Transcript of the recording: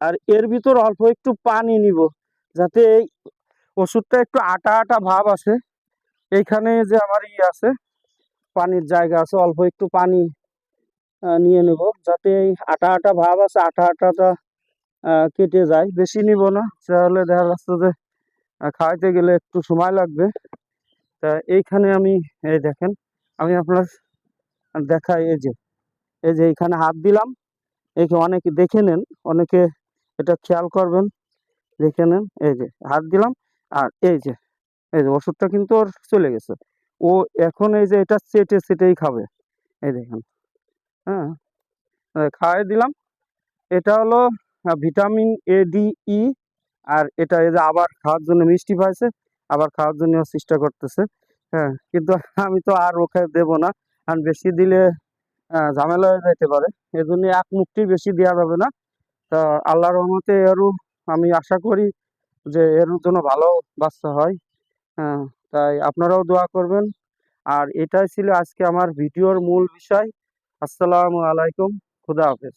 আর এর ভিতর অল্প একটু পানি নিব, যাতে এই ওষুধটা একটু আটা আটা ভাব আসে। এইখানে যে আমার আছে, পানির জায়গা আছে, অল্প একটু পানি নিয়ে নেব, যাতে এই আটা আটা ভাব আছে, আটা আটাটা কেটে যায়। বেশি নিব না, তাহলে দেখা যাচ্ছে যে খাওয়াইতে গেলে একটু সময় লাগবে। তা এইখানে আমি, এই দেখেন, আমি আপনার দেখাই, এই যে এইখানে হাত দিলাম। অনেকে দেখে নেন, অনেকে এটা খেয়াল করবেন, দেখে নেন। এই যে হাত দিলাম, আর এই যে ওষুধটা কিন্তু ওর চলে গেছে। ও এখন এই যে এটা চেটে চেটেই খাবে, এই দেখেন। হ্যাঁ, খাওয়াই দিলাম। এটা হলো ভিটামিন A D E। আর এটা এই যে আবার খাওয়ার জন্য মিষ্টি পাইছে, আবার খাওয়ার জন্য চেষ্টা করতেছে। হ্যাঁ, কিন্তু আমি তো আর ওকে দেবো না, কারণ বেশি দিলে ঝামেলা হয়ে যেতে পারে। এই জন্য এক মুষ্টি বেশি দেওয়া যাবে না। তা আল্লাহর রহমতে এরও আমি আশা করি যে এর জন্য ভালো বাচ্চা হয়। হ্যাঁ, তাই আপনারাও দোয়া করবেন। আর এটাই ছিল আজকে আমার ভিডিওর মূল বিষয়। আসসালামু আলাইকুম, খুদা হাফেজ।